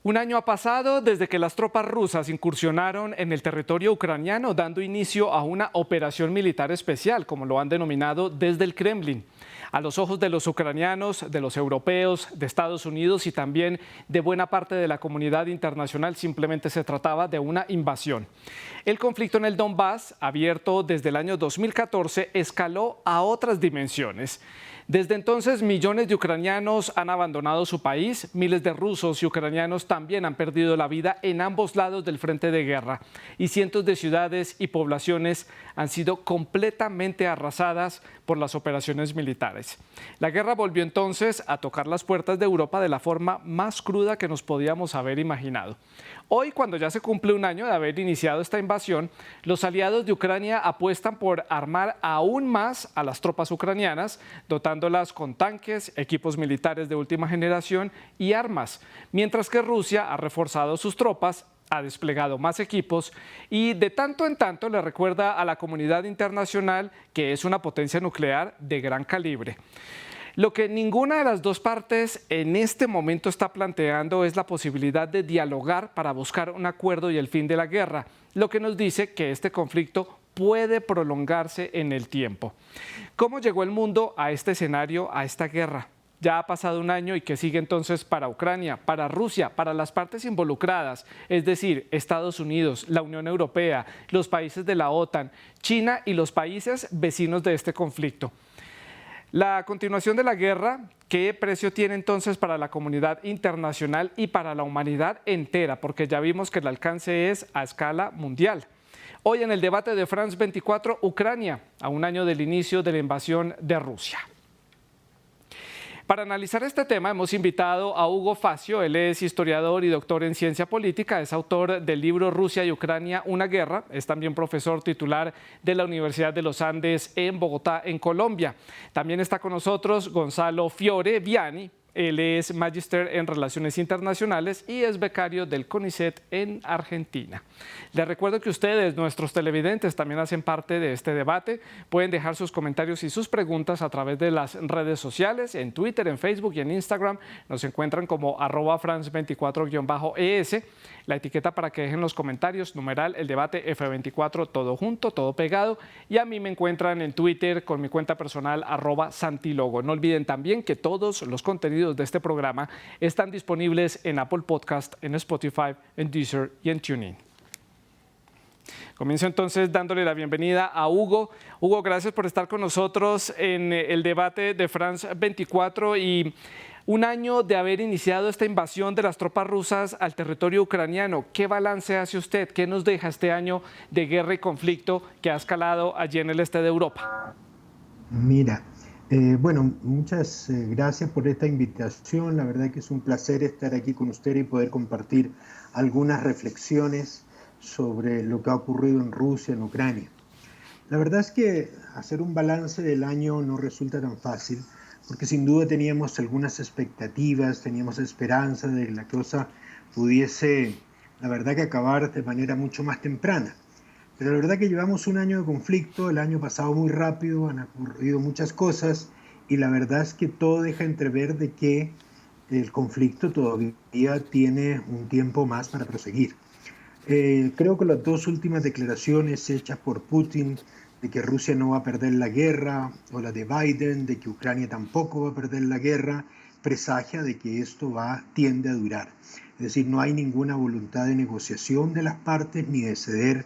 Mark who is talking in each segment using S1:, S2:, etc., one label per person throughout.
S1: Un año ha pasado desde que las tropas rusas incursionaron en el territorio ucraniano, dando inicio a una operación militar especial, como lo han denominado desde el Kremlin. A los ojos de los ucranianos, de los europeos, de Estados Unidos y también de buena parte de la comunidad internacional, simplemente se trataba de una invasión. El conflicto en el Donbass, abierto desde el año 2014, escaló a otras dimensiones. Desde entonces, millones de ucranianos han abandonado su país, miles de rusos y ucranianos también han perdido la vida en ambos lados del frente de guerra y cientos de ciudades y poblaciones han sido completamente arrasadas por las operaciones militares. La guerra volvió entonces a tocar las puertas de Europa de la forma más cruda que nos podíamos haber imaginado. Hoy, cuando ya se cumple un año de haber iniciado esta invasión, los aliados de Ucrania apuestan por armar aún más a las tropas ucranianas, dotándolas con tanques, equipos militares de última generación y armas, mientras que Rusia ha reforzado sus tropas, ha desplegado más equipos y de tanto en tanto le recuerda a la comunidad internacional que es una potencia nuclear de gran calibre. Lo que ninguna de las dos partes en este momento está planteando es la posibilidad de dialogar para buscar un acuerdo y el fin de la guerra, lo que nos dice que este conflicto puede prolongarse en el tiempo. ¿Cómo llegó el mundo a este escenario, a esta guerra? Ya ha pasado un año y ¿qué sigue entonces para Ucrania, para Rusia, para las partes involucradas? Es decir, Estados Unidos, la Unión Europea, los países de la OTAN, China y los países vecinos de este conflicto. La continuación de la guerra, ¿qué precio tiene entonces para la comunidad internacional y para la humanidad entera? Porque ya vimos que el alcance es a escala mundial. Hoy en el debate de France 24, Ucrania, a un año del inicio de la invasión de Rusia. Para analizar este tema hemos invitado a Hugo Facio. Él es historiador y doctor en ciencia política, es autor del libro Rusia y Ucrania, una guerra, es también profesor titular de la Universidad de los Andes en Bogotá, en Colombia. También está con nosotros Gonzalo Fiore Viani. Él es magíster en Relaciones Internacionales y es becario del CONICET en Argentina. Les recuerdo que ustedes, nuestros televidentes, también hacen parte de este debate. Pueden dejar sus comentarios y sus preguntas a través de las redes sociales, en Twitter, en Facebook y en Instagram. Nos encuentran como @France24-ES. La etiqueta para que dejen los comentarios, numeral, el debate F24, todo junto, todo pegado. Y a mí me encuentran en Twitter con mi cuenta personal @Santilogo. No olviden también que todos los contenidos de este programa están disponibles en Apple Podcast, en Spotify, en Deezer y en TuneIn. Comienzo entonces dándole la bienvenida a Hugo. Hugo, gracias por estar con nosotros en el debate de France 24 y un año de haber iniciado esta invasión de las tropas rusas al territorio ucraniano. ¿Qué balance hace usted? ¿Qué nos deja este año de guerra y conflicto que ha escalado allí en el este de Europa?
S2: Mira, bueno, muchas gracias por esta invitación. La verdad que es un placer estar aquí con usted y poder compartir algunas reflexiones sobre lo que ha ocurrido en Rusia, en Ucrania. La verdad es que hacer un balance del año no resulta tan fácil, porque sin duda teníamos algunas expectativas, teníamos esperanza de que la cosa pudiese, la verdad que acabar de manera mucho más temprana. Pero la verdad que llevamos un año de conflicto, el año pasado muy rápido, han ocurrido muchas cosas y la verdad es que todo deja entrever de que el conflicto todavía tiene un tiempo más para proseguir. Creo que las dos últimas declaraciones hechas por Putin de que Rusia no va a perder la guerra, o la de Biden de que Ucrania tampoco va a perder la guerra, presagia de que esto tiende a durar. Es decir, no hay ninguna voluntad de negociación de las partes ni de ceder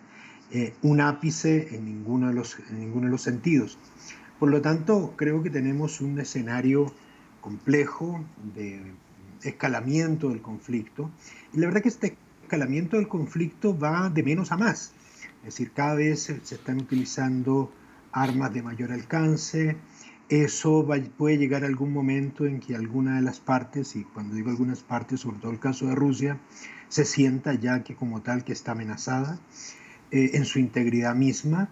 S2: un ápice en ninguno de los sentidos. Por lo tanto, creo que tenemos un escenario complejo de escalamiento del conflicto. Y la verdad que este escalamiento del conflicto va de menos a más. Es decir, cada vez se están utilizando armas de mayor alcance. Eso puede llegar a algún momento en que alguna de las partes, y cuando digo algunas partes, sobre todo el caso de Rusia, se sienta ya que como tal que está amenazada en su integridad misma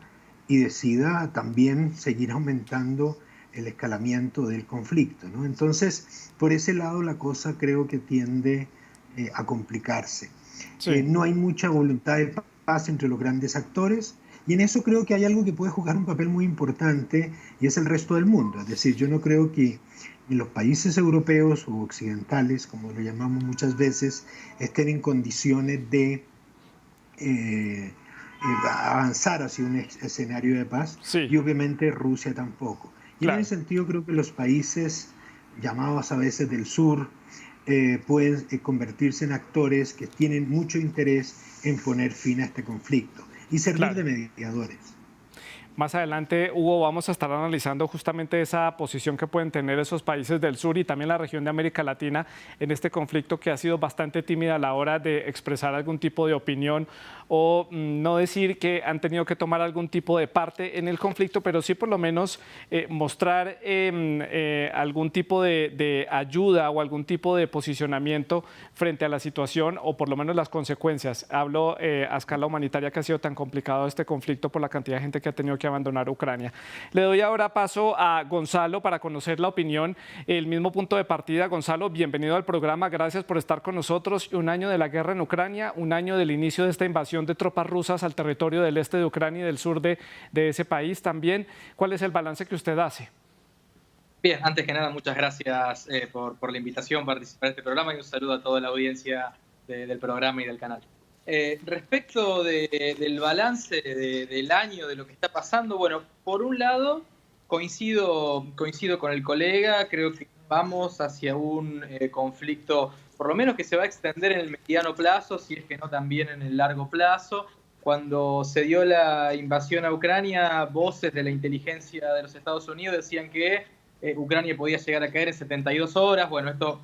S2: y decida también seguir aumentando el escalamiento del conflicto, ¿no? Entonces, por ese lado la cosa creo que tiende a complicarse.
S1: Sí.
S2: No hay mucha voluntad de paz entre los grandes actores. Y en eso creo que hay algo que puede jugar un papel muy importante y es el resto del mundo. Es decir, yo no creo que los países europeos o occidentales, como lo llamamos muchas veces, estén en condiciones de avanzar hacia un escenario de paz,
S1: Sí,
S2: y obviamente Rusia tampoco. Y en
S1: claro.
S2: ese sentido creo que los países llamados a veces del sur pueden convertirse en actores que tienen mucho interés en poner fin a este conflicto y servir
S1: Claro.
S2: de mediadores.
S1: Más adelante, Hugo, vamos a estar analizando justamente esa posición que pueden tener esos países del sur y también la región de América Latina en este conflicto que ha sido bastante tímida a la hora de expresar algún tipo de opinión o no decir que han tenido que tomar algún tipo de parte en el conflicto, pero sí por lo menos mostrar algún tipo de ayuda o algún tipo de posicionamiento frente a la situación o por lo menos las consecuencias. Hablo a escala humanitaria que ha sido tan complicado este conflicto por la cantidad de gente que ha tenido que abandonar Ucrania. Le doy ahora paso a Gonzalo para conocer la opinión, el mismo punto de partida. Gonzalo, bienvenido al programa, gracias por estar con nosotros. Un año de la guerra en Ucrania, un año del inicio de esta invasión de tropas rusas al territorio del este de Ucrania y del sur de ese país también. ¿Cuál es el balance que usted hace?
S3: Bien, antes que nada, muchas gracias por la invitación para participar en este programa y un saludo a toda la audiencia del programa y del canal. Respecto del balance del año, de lo que está pasando, bueno, por un lado, coincido con el colega, creo que vamos hacia un conflicto, por lo menos que se va a extender en el mediano plazo, si es que no también en el largo plazo. Cuando se dio la invasión a Ucrania, voces de la inteligencia de los Estados Unidos decían que Ucrania podía llegar a caer en 72 horas. Bueno, esto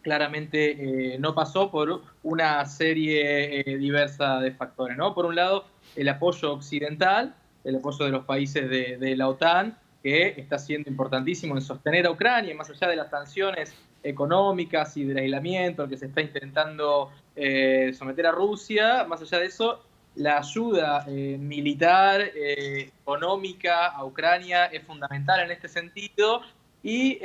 S3: claramente no pasó por una serie diversa de factores, ¿no? Por un lado, el apoyo occidental, el apoyo de los países de la OTAN, que está siendo importantísimo en sostener a Ucrania, más allá de las sanciones económicas y del aislamiento al que se está intentando someter a Rusia. Más allá de eso, la ayuda militar, económica a Ucrania es fundamental en este sentido. Y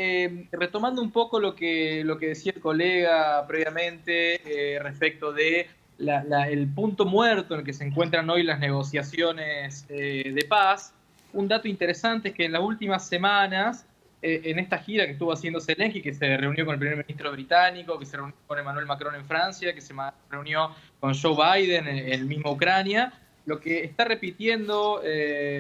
S3: retomando un poco lo que decía el colega previamente respecto de el punto muerto en el que se encuentran hoy las negociaciones de paz, un dato interesante es que en las últimas semanas, en esta gira que estuvo haciendo Zelensky, que se reunió con el primer ministro británico, que se reunió con Emmanuel Macron en Francia, que se reunió con Joe Biden en misma Ucrania, lo que está repitiendo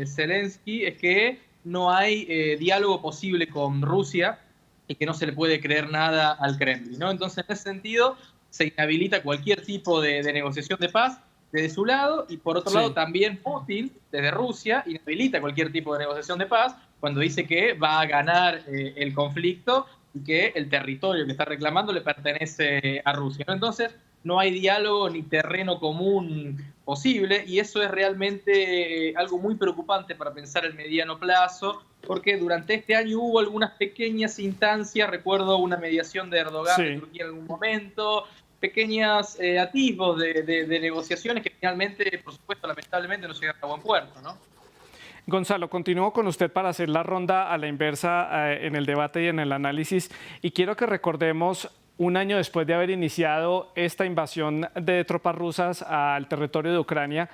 S3: Zelensky es que no hay diálogo posible con Rusia y que no se le puede creer nada al Kremlin, ¿no? Entonces, en ese sentido, se inhabilita cualquier tipo de negociación de paz desde su lado y, por otro lado, también Putin, desde Rusia, inhabilita cualquier tipo de negociación de paz cuando dice que va a ganar el conflicto y que el territorio que está reclamando le pertenece a Rusia, ¿no? Entonces, no hay diálogo ni terreno común posible y eso es realmente algo muy preocupante para pensar el mediano plazo, porque durante este año hubo algunas pequeñas instancias, recuerdo una mediación de Erdogan de Turquía en algún momento, pequeños atisbos de negociaciones que finalmente, por supuesto, lamentablemente no llegaron a buen puerto, ¿no?
S1: Gonzalo, continúo con usted para hacer la ronda a la inversa en el debate y en el análisis y quiero que recordemos un año después de haber iniciado esta invasión de tropas rusas al territorio de Ucrania,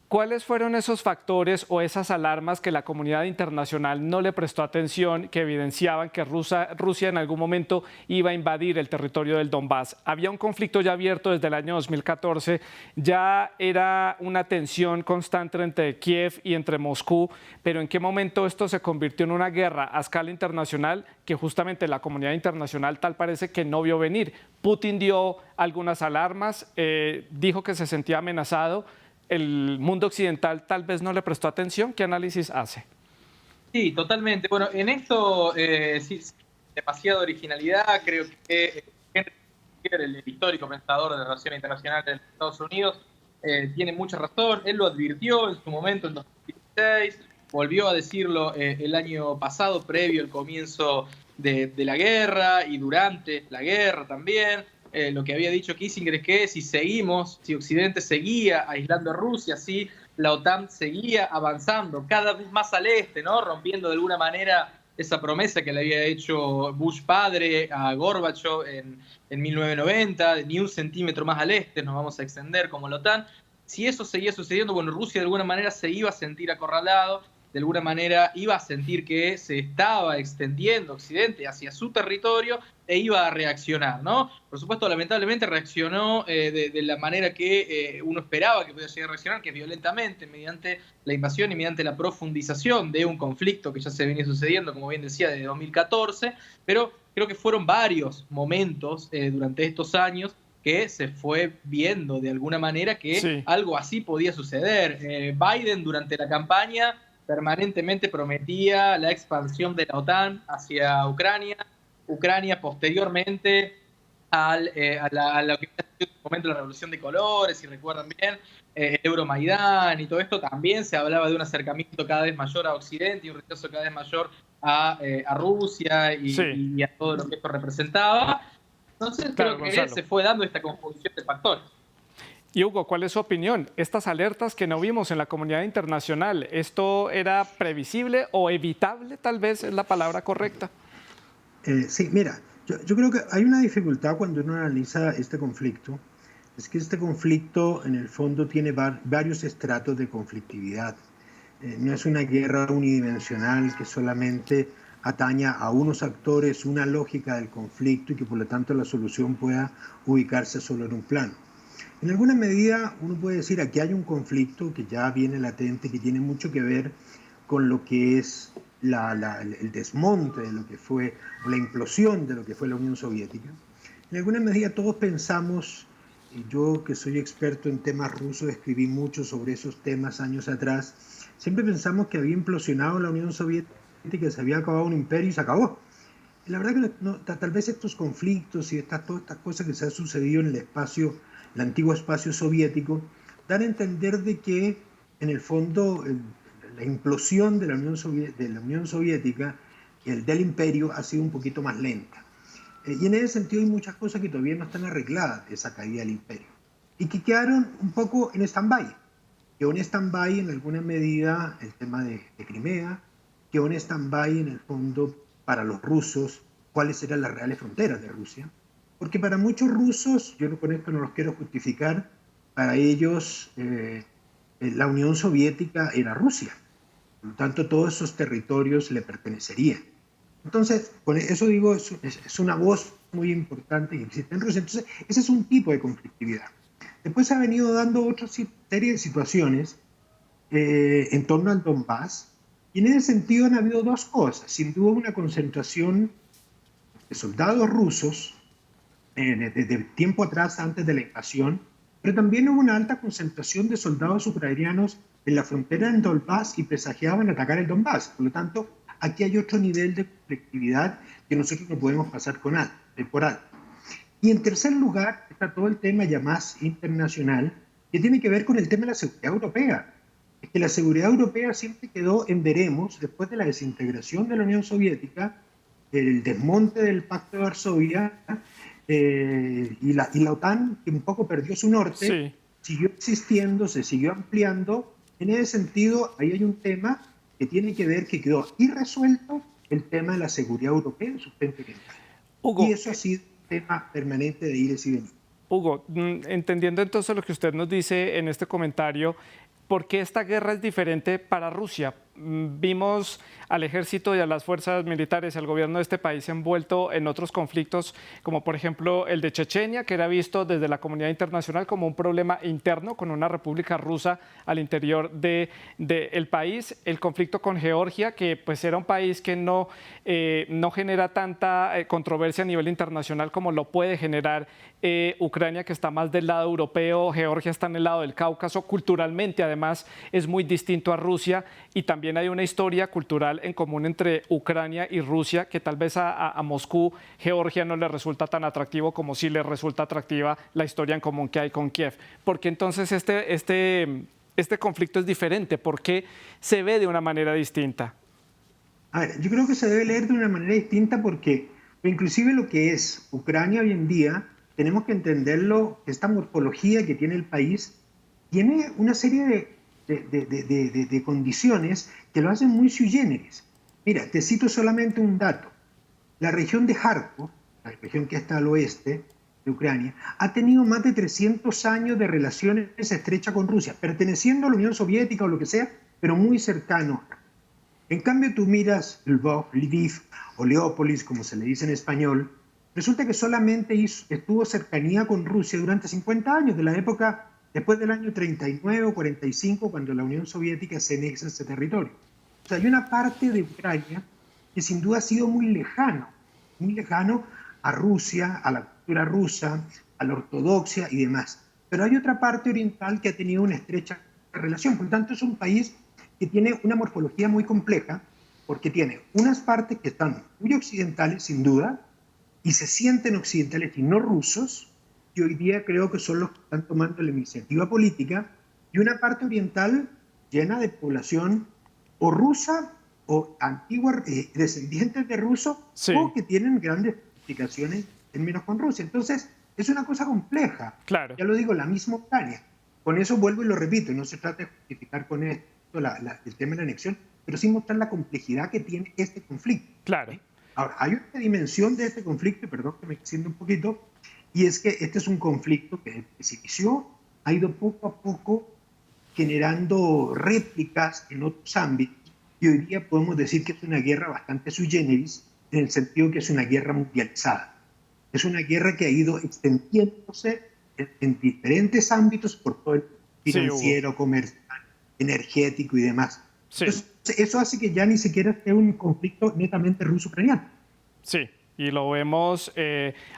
S1: ¿cuáles fueron esos factores o esas alarmas que la comunidad internacional no le prestó atención, que evidenciaban que Rusia en algún momento iba a invadir el territorio del Donbass? Había un conflicto ya abierto desde el año 2014, ya era una tensión constante entre Kiev y entre Moscú, pero ¿en qué momento esto se convirtió en una guerra a escala internacional que justamente la comunidad internacional tal parece que no vio venir? Putin dio algunas alarmas, dijo que se sentía amenazado. ¿El mundo occidental tal vez no le prestó atención? ¿Qué análisis hace?
S3: Sí, totalmente. Bueno, en esto sí, demasiada originalidad. Creo que Henry Kissinger, el histórico pensador de relaciones internacionales de Estados Unidos, tiene mucha razón. Él lo advirtió en su momento, en 2016, volvió a decirlo el año pasado, previo al comienzo de la guerra y durante la guerra también. Lo que había dicho Kissinger es que si Occidente seguía aislando a Rusia, si la OTAN seguía avanzando cada vez más al este, ¿no? Rompiendo de alguna manera esa promesa que le había hecho Bush padre a Gorbachev en 1990, ni un centímetro más al este nos vamos a extender como la OTAN. Si eso seguía sucediendo, bueno, Rusia de alguna manera se iba a sentir acorralado, de alguna manera iba a sentir que se estaba extendiendo Occidente hacia su territorio e iba a reaccionar, ¿no? Por supuesto, lamentablemente reaccionó de la manera que uno esperaba que pudiera llegar a reaccionar, que es violentamente, mediante la invasión y mediante la profundización de un conflicto que ya se venía sucediendo, como bien decía, desde 2014, pero creo que fueron varios momentos durante estos años que se fue viendo de alguna manera que algo así podía suceder. Biden durante la campaña permanentemente prometía la expansión de la OTAN hacia Ucrania. Ucrania posteriormente a lo que en su momento la Revolución de Colores, si recuerdan bien, Euromaidán y todo esto, también se hablaba de un acercamiento cada vez mayor a Occidente y un rechazo cada vez mayor a Rusia y a todo lo que esto representaba. Entonces creo que se fue dando esta conjunción de factores.
S1: Y Hugo, ¿cuál es su opinión? Estas alertas que no vimos en la comunidad internacional, ¿esto era previsible o evitable, tal vez es la palabra correcta?
S2: Sí, mira, yo creo que hay una dificultad cuando uno analiza este conflicto, es que este conflicto en el fondo tiene varios estratos de conflictividad. No es una guerra unidimensional que solamente ataña a unos actores, una lógica del conflicto y que por lo tanto la solución pueda ubicarse solo en un plano. En alguna medida uno puede decir aquí hay un conflicto que ya viene latente, que tiene mucho que ver con lo que es el desmonte de lo que fue, o la implosión de lo que fue la Unión Soviética. En alguna medida todos pensamos, y yo que soy experto en temas rusos, escribí mucho sobre esos temas años atrás, siempre pensamos que había implosionado la Unión Soviética, que se había acabado un imperio y se acabó. Y la verdad que tal vez estos conflictos y todas estas cosas que se han sucedido en el espacio, el antiguo espacio soviético, dan a entender de que en el fondo la implosión de la Unión Soviética y el del imperio ha sido un poquito más lenta. Y en ese sentido hay muchas cosas que todavía no están arregladas de esa caída del imperio y que quedaron un poco en stand-by. Quedó en stand-by en alguna medida el tema de Crimea, quedó en stand-by en el fondo para los rusos cuáles eran las reales fronteras de Rusia. Porque para muchos rusos, yo con esto no los quiero justificar, para ellos la Unión Soviética era Rusia. Por lo tanto, todos esos territorios le pertenecerían. Entonces, con eso digo, es una voz muy importante que existe en Rusia. Entonces, ese es un tipo de conflictividad. Después se ha venido dando otra serie de situaciones en torno al Donbass. Y en ese sentido han habido dos cosas. Sin duda una concentración de soldados rusos desde tiempo atrás, antes de la invasión, pero también hubo una alta concentración de soldados ucranianos en la frontera en Donbass y presagiaban atacar el Donbass. Por lo tanto, aquí hay otro nivel de conflictividad que nosotros no podemos pasar por alto. Y en tercer lugar está todo el tema ya más internacional que tiene que ver con el tema de la seguridad europea. Es que la seguridad europea siempre quedó en veremos después de la desintegración de la Unión Soviética, el desmonte del Pacto de Varsovia y la OTAN, que un poco perdió su norte, siguió existiendo, se siguió ampliando. En ese sentido, ahí hay un tema que tiene que ver que quedó irresuelto, el tema de la seguridad europea en su frente oriental. Y eso ha sido un tema permanente de ires y venir.
S1: Hugo, entendiendo entonces lo que usted nos dice en este comentario, ¿por qué esta guerra es diferente para Rusia? Vimos al ejército y a las fuerzas militares y al gobierno de este país envuelto en otros conflictos, como por ejemplo el de Chechenia, que era visto desde la comunidad internacional como un problema interno con una república rusa al interior del país. El conflicto con Georgia, que pues era un país que no genera tanta controversia a nivel internacional como lo puede generar Ucrania, que está más del lado europeo. Georgia está en el lado del Cáucaso. Culturalmente, además, es muy distinto a Rusia, y también hay una historia cultural en común entre Ucrania y Rusia que tal vez a Moscú, Georgia, no le resulta tan atractivo como sí le resulta atractiva la historia en común que hay con Kiev. ¿Por qué entonces este conflicto es diferente? ¿Por qué se ve de una manera distinta?
S2: A ver, yo creo que se debe leer de una manera distinta porque inclusive lo que es Ucrania hoy en día, tenemos que entenderlo, esta morfología que tiene el país, tiene una serie de condiciones que lo hacen muy sui generis. Mira, te cito solamente un dato. La región de Kharkov, la región que está al oeste, de Ucrania, ha tenido más de 300 años de relaciones estrechas con Rusia, perteneciendo a la Unión Soviética o lo que sea, pero muy cercano. En cambio, tú miras Lvov, Lviv o Leópolis, como se le dice en español, resulta que solamente estuvo cercanía con Rusia durante 50 años, de la época después del año 39 o 45, cuando la Unión Soviética se anexa ese territorio. O sea, hay una parte de Ucrania que sin duda ha sido muy lejano a Rusia, a la cultura rusa, a la ortodoxia y demás. Pero hay otra parte oriental que ha tenido una estrecha relación. Por lo tanto, es un país que tiene una morfología muy compleja, porque tiene unas partes que están muy occidentales, sin duda, y se sienten occidentales y no rusos, y hoy día creo que son los que están tomando la iniciativa política, y una parte oriental llena de población o rusa o antigua, descendientes de rusos,
S1: Sí.
S2: o que tienen grandes implicaciones en menos con Rusia. Entonces, es una cosa compleja.
S1: Claro.
S2: Ya lo digo, la misma Ucrania. Con eso vuelvo y lo repito, no se trata de justificar con esto el tema de la anexión, pero sí mostrar la complejidad que tiene este conflicto.
S1: Claro.
S2: Ahora, hay una dimensión de este conflicto, perdón que me extienda un poquito, y es que este es un conflicto que se inició, ha ido poco a poco generando réplicas en otros ámbitos, y hoy día podemos decir que es una guerra bastante sui generis, en el sentido que es una guerra mundializada. Es una guerra que ha ido extendiéndose en diferentes ámbitos por todo el financiero, comercial, energético y demás.
S1: Sí.
S2: Entonces, eso hace que ya ni siquiera sea un conflicto netamente ruso-ucraniano.
S1: Sí, y lo vemos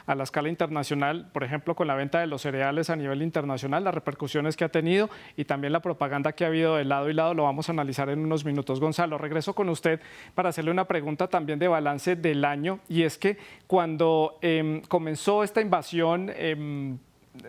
S1: a la escala internacional, por ejemplo, con la venta de los cereales a nivel internacional, las repercusiones que ha tenido y también la propaganda que ha habido de lado y lado, lo vamos a analizar en unos minutos. Gonzalo, regreso con usted para hacerle una pregunta también de balance del año, y es que cuando comenzó esta invasión,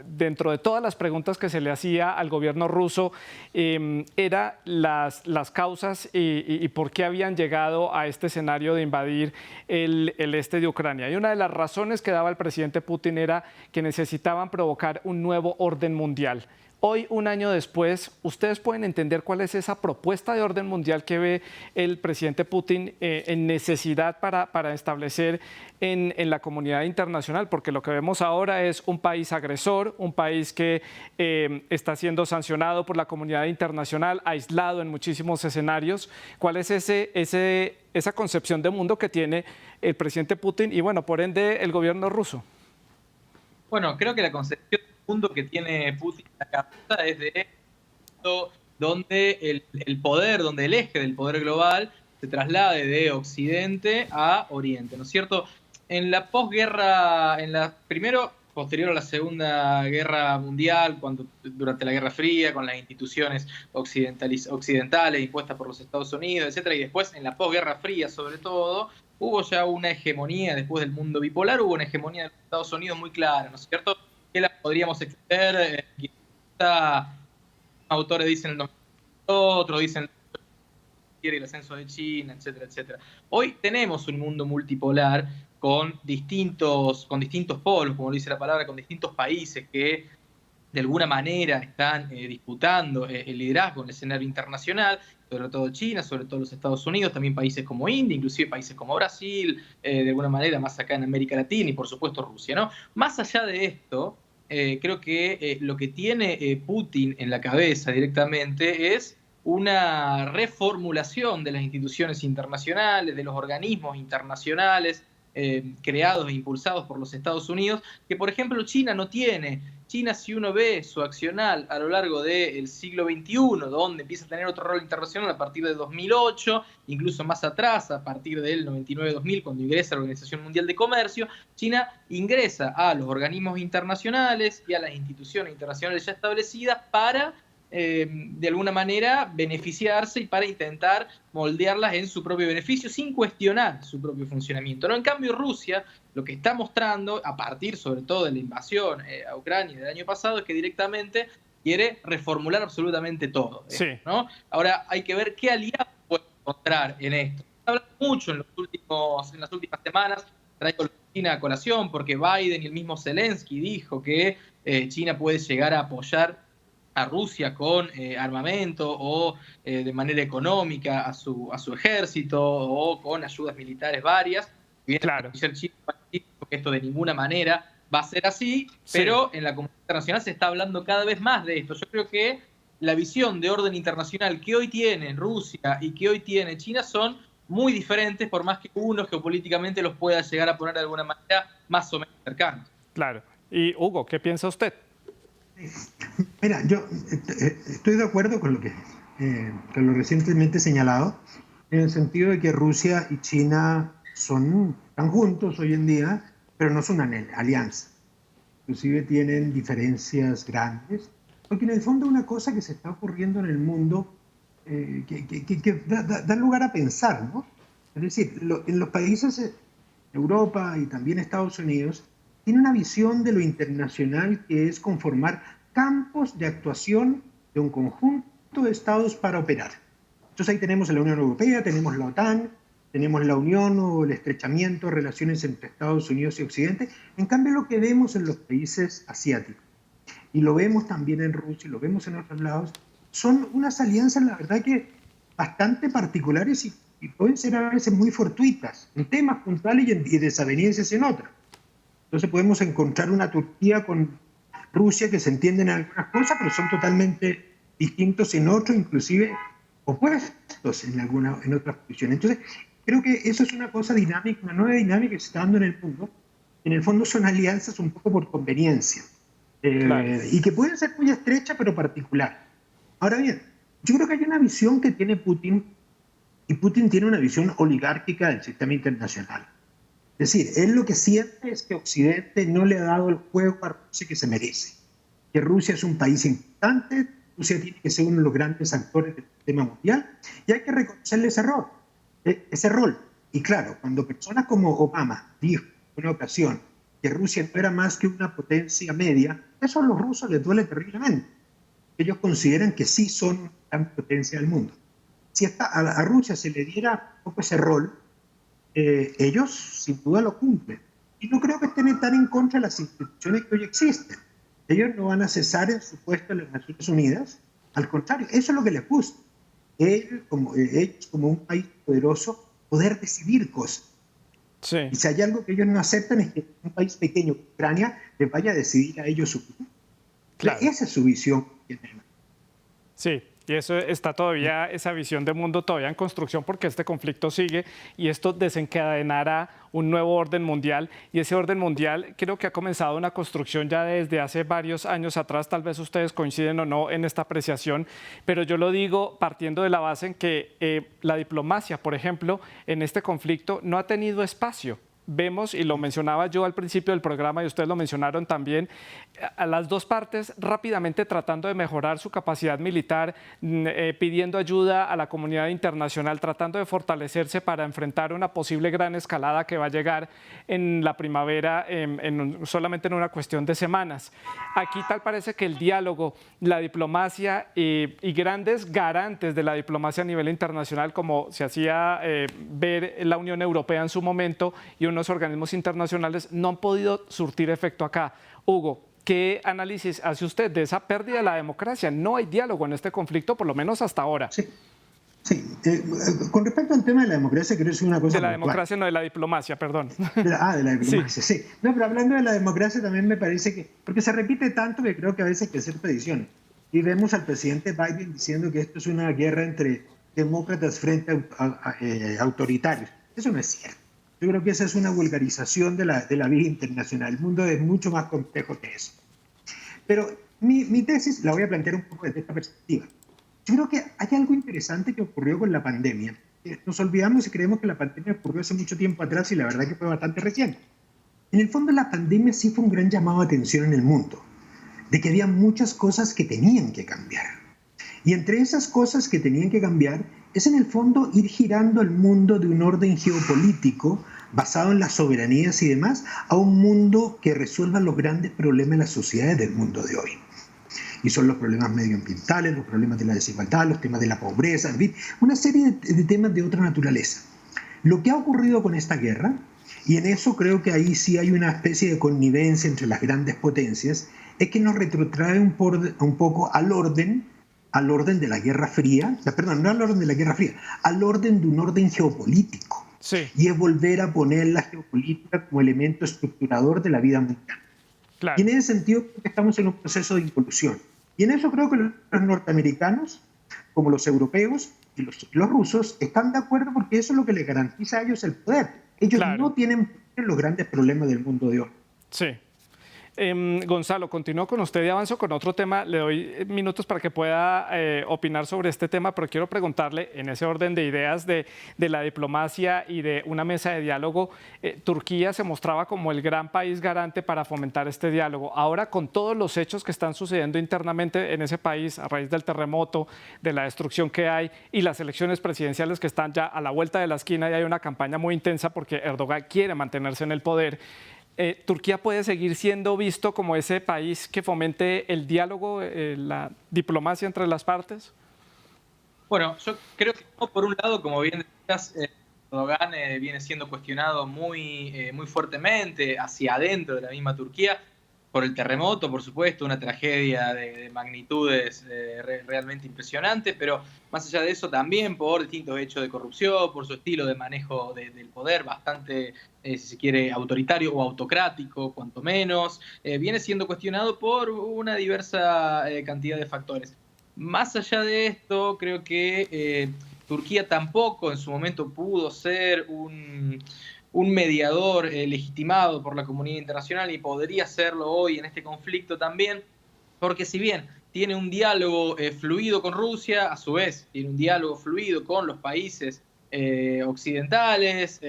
S1: dentro de todas las preguntas que se le hacía al gobierno ruso, era las causas y por qué habían llegado a este escenario de invadir el este de Ucrania. Y una de las razones que daba el presidente Putin era que necesitaban provocar un nuevo orden mundial. Hoy, un año después, ¿ustedes pueden entender cuál es esa propuesta de orden mundial que ve el presidente Putin en necesidad para establecer en la comunidad internacional? Porque lo que vemos ahora es un país agresor, un país que está siendo sancionado por la comunidad internacional, aislado en muchísimos escenarios. ¿Cuál es esa concepción de mundo que tiene el presidente Putin y, bueno, por ende, el gobierno ruso?
S3: Bueno, creo que la concepción mundo que tiene Putin en la cabeza es de donde el poder, donde el eje del poder global se traslade de Occidente a Oriente, ¿no es cierto? En la posguerra, primero, posterior a la Segunda Guerra Mundial, durante la Guerra Fría, con las instituciones occidentales impuestas por los Estados Unidos, etcétera, y después en la posguerra fría, sobre todo, hubo ya una hegemonía, después del mundo bipolar, hubo una hegemonía de los Estados Unidos muy clara, ¿no es cierto? Que la podríamos extender, autores dicen el 92, otros dicen el ascenso de China, etcétera, etcétera. Hoy tenemos un mundo multipolar con distintos polos, como dice la palabra, con distintos países que de alguna manera están disputando el liderazgo en el escenario internacional, sobre todo China, sobre todo los Estados Unidos, también países como India, inclusive países como Brasil, de alguna manera más acá en América Latina y por supuesto Rusia, ¿no? Más allá de esto, creo que lo que tiene Putin en la cabeza directamente es una reformulación de las instituciones internacionales, de los organismos internacionales creados e impulsados por los Estados Unidos, que por ejemplo China no tiene. China, si uno ve su accionar a lo largo del siglo XXI, donde empieza a tener otro rol internacional a partir de 2008, incluso más atrás, a partir del 99-2000, cuando ingresa a la Organización Mundial de Comercio, China ingresa a los organismos internacionales y a las instituciones internacionales ya establecidas para de alguna manera beneficiarse y para intentar moldearlas en su propio beneficio sin cuestionar su propio funcionamiento, ¿no? En cambio, Rusia lo que está mostrando, a partir sobre todo de la invasión a Ucrania del año pasado, es que directamente quiere reformular absolutamente todo,
S1: Sí.
S3: ¿no? Ahora hay que ver qué aliados puede encontrar en esto. Se habla mucho en las últimas semanas, traigo China a colación, porque Biden y el mismo Zelensky dijo que China puede llegar a apoyar a Rusia con armamento o de manera económica a su ejército o con ayudas militares varias.
S1: Claro.
S3: China, porque esto de ninguna manera va a ser así,
S1: Sí.
S3: pero en la comunidad internacional se está hablando cada vez más de esto. Yo creo que la visión de orden internacional que hoy tiene Rusia y que hoy tiene China son muy diferentes, por más que uno geopolíticamente los pueda llegar a poner de alguna manera más o menos cercanos.
S1: Claro. Y Hugo, ¿qué piensa usted?
S2: Mira, yo estoy de acuerdo con lo recientemente señalado, en el sentido de que Rusia y China están juntos hoy en día, pero no son una alianza. Inclusive tienen diferencias grandes, porque en el fondo una cosa que se está ocurriendo en el mundo que da lugar a pensar, ¿no? Es decir, en los países de Europa y también Estados Unidos, tiene una visión de lo internacional que es conformar campos de actuación de un conjunto de estados para operar. Entonces ahí tenemos la Unión Europea, tenemos la OTAN, tenemos la unión o el estrechamiento de relaciones entre Estados Unidos y Occidente. En cambio, lo que vemos en los países asiáticos, y lo vemos también en Rusia, y lo vemos en otros lados, son unas alianzas, la verdad, que bastante particulares y pueden ser a veces muy fortuitas, en temas puntuales y desavenencias en otras. Entonces podemos encontrar una Turquía con Rusia que se entienden en algunas cosas, pero son totalmente distintos en otros, inclusive opuestos en otras posiciones. Entonces, creo que eso es una cosa dinámica, una nueva dinámica que se está dando en el mundo. En el fondo son alianzas un poco por conveniencia,
S1: Claro.
S2: y que pueden ser muy estrechas, pero particular. Ahora bien, yo creo que hay una visión que tiene Putin, y Putin tiene una visión oligárquica del sistema internacional. Es decir, él lo que siente es que Occidente no le ha dado el juego a Rusia que se merece, que Rusia es un país importante, Rusia tiene que ser uno de los grandes actores del sistema mundial, y hay que reconocerle ese rol. Y claro, cuando personas como Obama dijo en una ocasión que Rusia no era más que una potencia media, eso a los rusos les duele terriblemente. Ellos consideran que sí son una gran potencia del mundo. Si a Rusia se le diera un poco ese rol, ellos sin duda lo cumplen. Y no creo que estén tan en contra de las instituciones que hoy existen. Ellos no van a cesar en su puesto en las Naciones Unidas. Al contrario, eso es lo que les gusta. Ellos, como un país poderoso, poder decidir cosas.
S1: Sí.
S2: Y si hay algo que ellos no aceptan es que un país pequeño, Ucrania, les vaya a decidir a ellos su futuro.
S1: Claro.
S2: Esa es su visión.
S1: Sí, y eso está todavía, esa visión de mundo todavía en construcción porque este conflicto sigue y esto desencadenará un nuevo orden mundial y ese orden mundial creo que ha comenzado una construcción ya desde hace varios años atrás, tal vez ustedes coinciden o no en esta apreciación, pero yo lo digo partiendo de la base en que la diplomacia, por ejemplo, en este conflicto no ha tenido espacio. Vemos, y lo mencionaba yo al principio del programa y ustedes lo mencionaron también, a las dos partes rápidamente tratando de mejorar su capacidad militar, pidiendo ayuda a la comunidad internacional, tratando de fortalecerse para enfrentar una posible gran escalada que va a llegar en la primavera solamente en una cuestión de semanas. Aquí tal parece que el diálogo, la diplomacia y grandes garantes de la diplomacia a nivel internacional, como se hacía ver la Unión Europea en su momento y unos organismos internacionales, no han podido surtir efecto acá. Hugo, ¿qué análisis hace usted de esa pérdida de la democracia? No hay diálogo en este conflicto, por lo menos hasta ahora.
S2: Sí. Con respecto al tema de la democracia, quiero decir una cosa.
S1: De la democracia, no de la diplomacia, perdón.
S2: De la diplomacia, sí. No, pero hablando de la democracia también me parece que, porque se repite tanto que creo que a veces hay que hacer predicciones. Y vemos al presidente Biden diciendo que esto es una guerra entre demócratas frente a autoritarios. Eso no es cierto. Yo creo que esa es una vulgarización de la vida internacional. El mundo es mucho más complejo que eso. Pero mi tesis la voy a plantear un poco desde esta perspectiva. Yo creo que hay algo interesante que ocurrió con la pandemia. Nos olvidamos y creemos que la pandemia ocurrió hace mucho tiempo atrás y la verdad que fue bastante reciente. En el fondo, la pandemia sí fue un gran llamado de atención en el mundo, de que había muchas cosas que tenían que cambiar. Y entre esas cosas que tenían que cambiar es en el fondo ir girando el mundo de un orden geopolítico basado en las soberanías y demás a un mundo que resuelva los grandes problemas de las sociedades del mundo de hoy. Y son los problemas medioambientales, los problemas de la desigualdad, los temas de la pobreza, en fin, una serie de temas de otra naturaleza. Lo que ha ocurrido con esta guerra, y en eso creo que ahí sí hay una especie de connivencia entre las grandes potencias, es que nos retrotrae un poco al orden de la Guerra Fría, perdón, no al orden de la Guerra Fría, al orden de un orden geopolítico.
S1: Sí.
S2: Y es volver a poner la geopolítica como elemento estructurador de la vida mundial. Y
S1: Claro.
S2: en ese sentido estamos en un proceso de involución. Y en eso creo que los norteamericanos, como los europeos y los rusos, están de acuerdo porque eso es lo que les garantiza a ellos el poder. Ellos
S1: Claro,
S2: no tienen los grandes problemas del mundo de hoy.
S1: sí. Gonzalo, continúo con usted y avanzo con otro tema. Le doy minutos para que pueda opinar sobre este tema, pero quiero preguntarle en ese orden de ideas de la diplomacia y de una mesa de diálogo. Turquía se mostraba como el gran país garante para fomentar este diálogo. Ahora, con todos los hechos que están sucediendo internamente en ese país a raíz del terremoto, de la destrucción que hay y las elecciones presidenciales que están ya a la vuelta de la esquina y hay una campaña muy intensa porque Erdogan quiere mantenerse en el poder. ¿Turquía puede seguir siendo visto como ese país que fomente el diálogo, la diplomacia entre las partes?
S3: Bueno, yo creo que no, por un lado, como bien decías, Erdogan viene siendo cuestionado muy fuertemente hacia adentro de la misma Turquía por el terremoto, por supuesto, una tragedia de magnitudes realmente impresionantes, pero más allá de eso también por distintos hechos de corrupción, por su estilo de manejo del poder bastante, si se quiere, autoritario o autocrático, cuanto menos, viene siendo cuestionado por una diversa cantidad de factores. Más allá de esto, creo que Turquía tampoco en su momento pudo ser un mediador legitimado por la comunidad internacional y podría serlo hoy en este conflicto también, porque si bien tiene un diálogo fluido con Rusia, a su vez tiene un diálogo fluido con los países occidentales,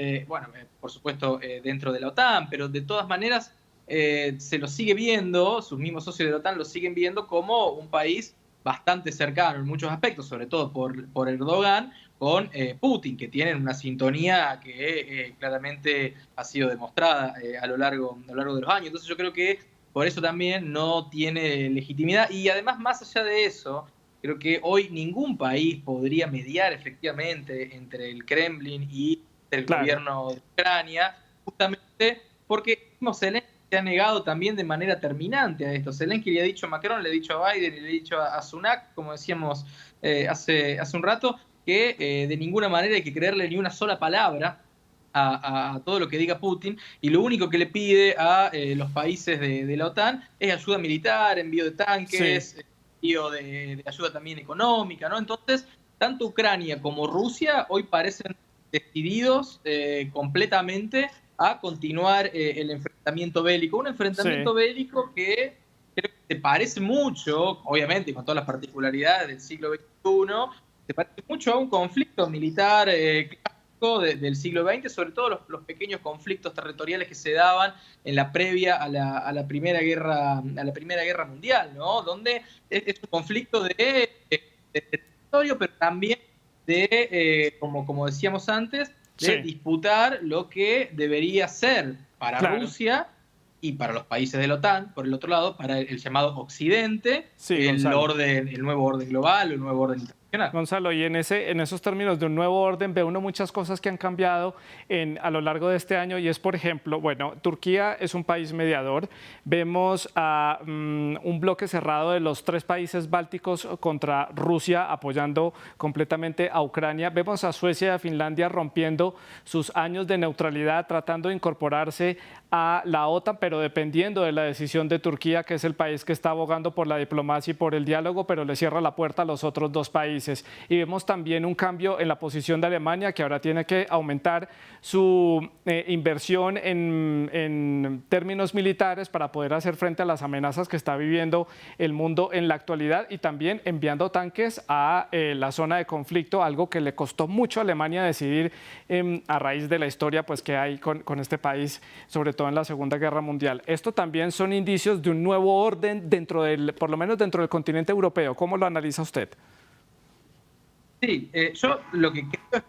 S3: por supuesto dentro de la OTAN, pero de todas maneras se lo sigue viendo, sus mismos socios de la OTAN lo siguen viendo como un país bastante cercano en muchos aspectos, sobre todo por Erdogan, con Putin, que tienen una sintonía que claramente ha sido demostrada a lo largo de los años. Entonces yo creo que por eso también no tiene legitimidad. Y además, más allá de eso, creo que hoy ningún país podría mediar efectivamente entre el Kremlin y el
S1: Claro.
S3: gobierno de Ucrania, justamente porque Zelensky se ha negado también de manera terminante a esto. Zelensky le ha dicho a Macron, le ha dicho a Biden y le ha dicho a Sunak, como decíamos hace un rato, que de ninguna manera hay que creerle ni una sola palabra a todo lo que diga Putin, y lo único que le pide a los países de la OTAN es ayuda militar, envío de
S1: Sí,
S3: tanques, envío de ayuda también económica, ¿no? Entonces, tanto Ucrania como Rusia hoy parecen decididos completamente a continuar el enfrentamiento bélico. Un
S1: sí,
S3: enfrentamiento bélico que creo que se parece mucho, obviamente con todas las particularidades del siglo XXI, se parece mucho a un conflicto militar clásico del siglo XX, sobre todo los pequeños conflictos territoriales que se daban en la previa a la Primera Guerra Mundial, ¿no? Donde es un conflicto de territorio, pero también como decíamos antes, de
S1: sí,
S3: disputar lo que debería ser para
S1: claro.
S3: Rusia y para los países de la OTAN, por el otro lado, para el llamado Occidente,
S1: Sí,
S3: el
S1: Gonzalo.
S3: nuevo orden global, el nuevo orden internacional.
S1: Gonzalo, y en esos términos de un nuevo orden ve uno muchas cosas que han cambiado a lo largo de este año y es, por ejemplo, bueno, Turquía es un país mediador. Vemos a un bloque cerrado de los 3 países bálticos contra Rusia apoyando completamente a Ucrania. Vemos a Suecia y a Finlandia rompiendo sus años de neutralidad, tratando de incorporarse a la OTAN, pero dependiendo de la decisión de Turquía, que es el país que está abogando por la diplomacia y por el diálogo, pero le cierra la puerta a los otros 2 países. Y vemos también un cambio en la posición de Alemania, que ahora tiene que aumentar su inversión en términos militares para poder hacer frente a las amenazas que está viviendo el mundo en la actualidad y también enviando tanques a la zona de conflicto, algo que le costó mucho a Alemania decidir a raíz de la historia pues, que hay con este país, sobre todo en la Segunda Guerra Mundial. Esto también son indicios de un nuevo orden por lo menos dentro del continente europeo. ¿Cómo lo analiza usted?
S3: Sí, yo lo que creo es que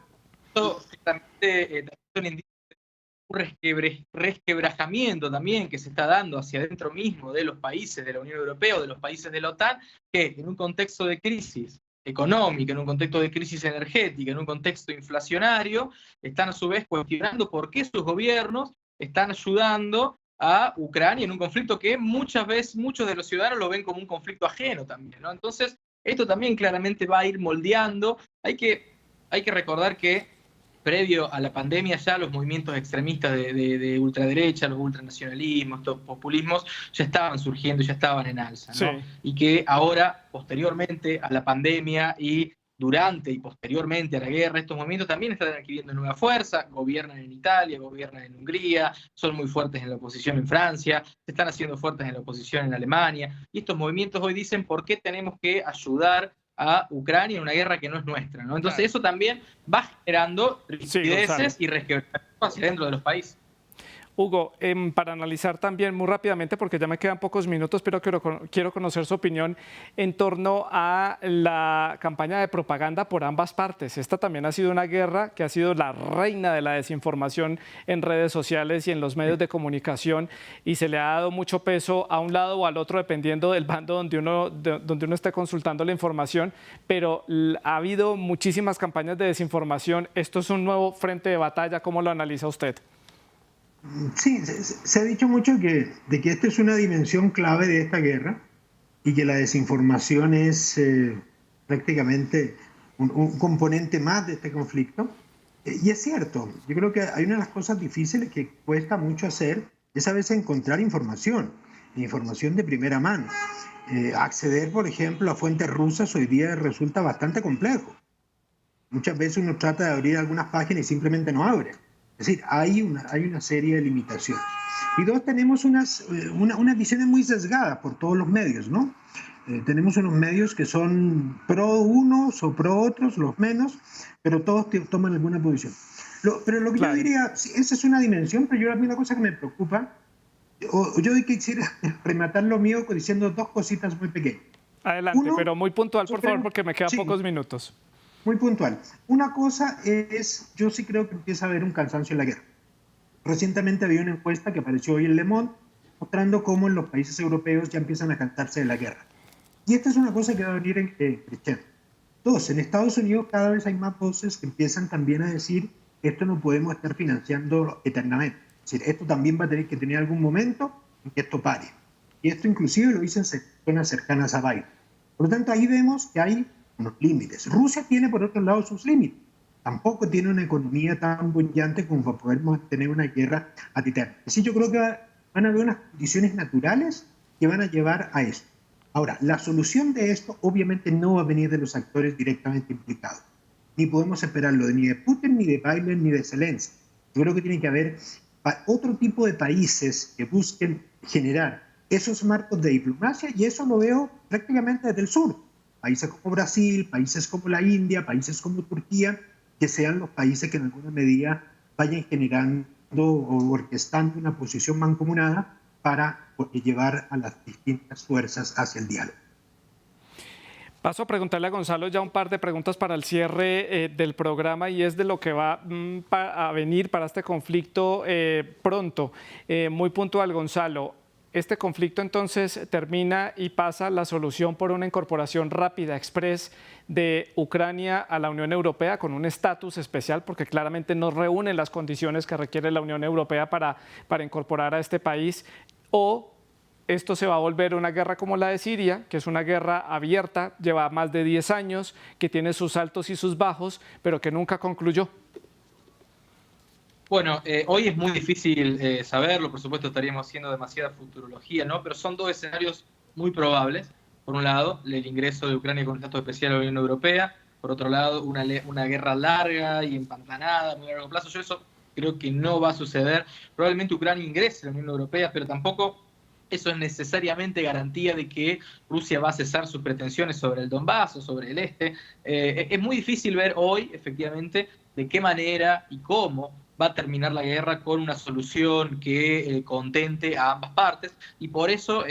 S3: esto también son indicios de un resquebrajamiento también que se está dando hacia adentro mismo de los países de la Unión Europea o de los países de la OTAN, que en un contexto de crisis económica, en un contexto de crisis energética, en un contexto inflacionario, están a su vez cuestionando por qué sus gobiernos están ayudando a Ucrania en un conflicto que muchas veces muchos de los ciudadanos lo ven como un conflicto ajeno también, ¿no? Entonces, esto también claramente va a ir moldeando. Hay que recordar que previo a la pandemia ya los movimientos extremistas de ultraderecha, los ultranacionalismos, estos populismos, ya estaban surgiendo, ya estaban en alza, ¿no?
S1: Sí.
S3: Y que ahora, posteriormente a la pandemia y durante y posteriormente a la guerra, estos movimientos también están adquiriendo nueva fuerza, gobiernan en Italia, gobiernan en Hungría, son muy fuertes en la oposición en Francia, se están haciendo fuertes en la oposición en Alemania, y estos movimientos hoy dicen por qué tenemos que ayudar a Ucrania en una guerra que no es nuestra, ¿no? Entonces eso también va generando rigideces y resquebrajamientos hacia dentro de los países.
S1: Hugo, para analizar también muy rápidamente, porque ya me quedan pocos minutos, pero quiero conocer su opinión en torno a la campaña de propaganda por ambas partes. Esta también ha sido una guerra que ha sido la reina de la desinformación en redes sociales y en los medios de comunicación, y se le ha dado mucho peso a un lado o al otro dependiendo del bando donde uno esté consultando la información, pero ha habido muchísimas campañas de desinformación. ¿Esto es un nuevo frente de batalla? ¿Cómo lo analiza usted?
S2: Sí, se ha dicho mucho de que esta es una dimensión clave de esta guerra y que la desinformación es prácticamente un componente más de este conflicto. Y es cierto, yo creo que hay una de las cosas difíciles que cuesta mucho hacer es a veces encontrar información de primera mano. Acceder, por ejemplo, a fuentes rusas hoy día resulta bastante complejo. Muchas veces uno trata de abrir algunas páginas y simplemente no abre. Es decir, hay una serie de limitaciones. Y dos, tenemos unas visiones muy sesgadas por todos los medios, ¿no? Tenemos unos medios que son pro unos o pro otros, los menos, pero todos toman alguna posición. Pero lo que yo diría, sí, esa es una dimensión, pero a mí una cosa que me preocupa, yo quisiera rematar lo mío diciendo dos cositas muy pequeñas.
S1: Adelante, pero muy puntual, por favor, porque me quedan pocos minutos.
S2: Muy puntual. Una cosa es, yo sí creo que empieza a haber un cansancio en la guerra. Recientemente había una encuesta que apareció hoy en Le Monde mostrando cómo en los países europeos ya empiezan a cansarse de la guerra. Y esta es una cosa que va a venir creciendo. Dos, en Estados Unidos cada vez hay más voces que empiezan también a decir esto no podemos estar financiando eternamente. Es decir, esto también va a tener que tener algún momento en que esto pare. Y esto inclusive lo dicen zonas cercanas a Biden. Por lo tanto, ahí vemos que hay unos límites. Rusia tiene, por otro lado, sus límites. Tampoco tiene una economía tan bollante como para poder mantener una guerra ad eterno. Así yo creo que van a haber unas condiciones naturales que van a llevar a esto. Ahora, la solución de esto obviamente no va a venir de los actores directamente implicados. Ni podemos esperarlo ni de Putin, ni de Biden, ni de Zelensky. Yo creo que tiene que haber otro tipo de países que busquen generar esos marcos de diplomacia, y eso lo veo prácticamente desde el sur. Países como Brasil, países como la India, países como Turquía, que sean los países que en alguna medida vayan generando o orquestando una posición mancomunada para llevar a las distintas fuerzas hacia el diálogo.
S1: Paso a preguntarle a Gonzalo ya un par de preguntas para el cierre del programa, y es de lo que va a venir para este conflicto pronto. Muy puntual, Gonzalo. Este conflicto entonces termina y pasa la solución por una incorporación rápida, express, de Ucrania a la Unión Europea con un estatus especial, porque claramente no reúnen las condiciones que requiere la Unión Europea para incorporar a este país, o esto se va a volver una guerra como la de Siria, que es una guerra abierta, lleva más de 10 años, que tiene sus altos y sus bajos, pero que nunca concluyó.
S3: Bueno, hoy es muy difícil saberlo, por supuesto estaríamos haciendo demasiada futurología, ¿no? Pero son dos escenarios muy probables. Por un lado, el ingreso de Ucrania con estatus especial a la Unión Europea. Por otro lado, una guerra larga y empantanada a muy largo plazo. Yo eso creo que no va a suceder. Probablemente Ucrania ingrese a la Unión Europea, pero tampoco eso es necesariamente garantía de que Rusia va a cesar sus pretensiones sobre el Donbass o sobre el este. Es muy difícil ver hoy, efectivamente, de qué manera y cómo va a terminar la guerra con una solución que contente a ambas partes, y por eso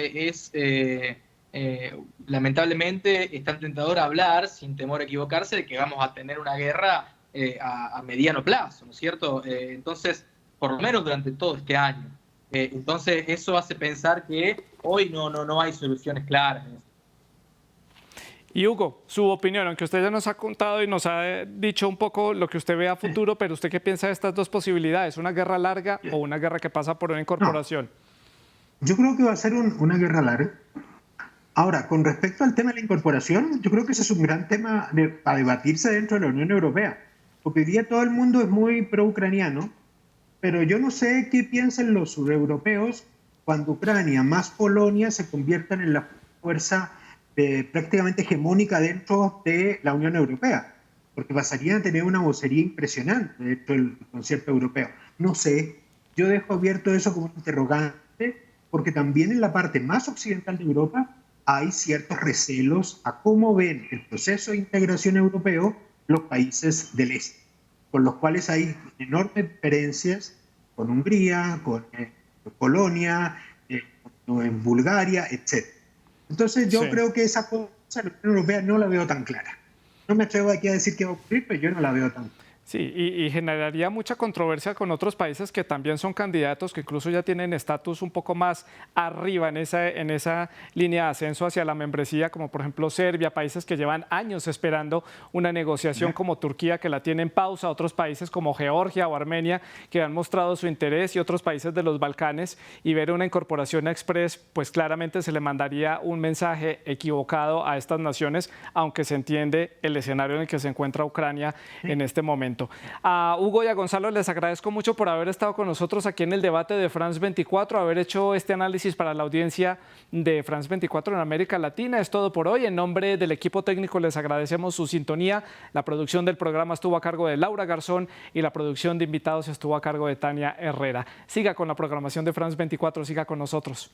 S3: lamentablemente es tan tentador hablar, sin temor a equivocarse, de que vamos a tener una guerra a mediano plazo, ¿no es cierto? Entonces, por lo menos durante todo este año. Entonces, eso hace pensar que hoy no hay soluciones claras.
S1: Y Hugo, su opinión, aunque usted ya nos ha contado y nos ha dicho un poco lo que usted ve a futuro, pero ¿usted qué piensa de estas dos posibilidades? ¿Una guerra larga o una guerra que pasa por una incorporación?
S2: No, yo creo que va a ser una guerra larga. Ahora, con respecto al tema de la incorporación, yo creo que ese es un gran tema para debatirse dentro de la Unión Europea. porque hoy día todo el mundo es muy pro-ucraniano, pero yo no sé qué piensan los sureuropeos cuando Ucrania más Polonia se conviertan en la fuerza prácticamente hegemónica dentro de la Unión Europea, porque pasarían a tener una vocería impresionante dentro del concierto europeo. No sé, yo dejo abierto eso como un interrogante, porque también en la parte más occidental de Europa hay ciertos recelos a cómo ven el proceso de integración europeo los países del este, con los cuales hay enormes diferencias con Hungría, con Polonia, con Bulgaria, etc. Entonces yo creo que esa cosa la Unión Europea no la veo tan clara. No me atrevo aquí a decir qué va a ocurrir, pero yo no la veo tan clara.
S1: Sí, y generaría mucha controversia con otros países que también son candidatos, que incluso ya tienen estatus un poco más arriba en esa línea de ascenso hacia la membresía, como por ejemplo Serbia, países que llevan años esperando una negociación, como Turquía, que la tiene en pausa, otros países como Georgia o Armenia, que han mostrado su interés, y otros países de los Balcanes, y ver una incorporación a Express, pues claramente se le mandaría un mensaje equivocado a estas naciones, aunque se entiende el escenario en el que se encuentra Ucrania en este momento. A Hugo y a Gonzalo les agradezco mucho por haber estado con nosotros aquí en el debate de France 24, haber hecho este análisis para la audiencia de France 24 en América Latina. Es todo por hoy. En nombre del equipo técnico les agradecemos su sintonía. La producción del programa estuvo a cargo de Laura Garzón y la producción de invitados estuvo a cargo de Tania Herrera. Siga con la programación de France 24, siga con nosotros.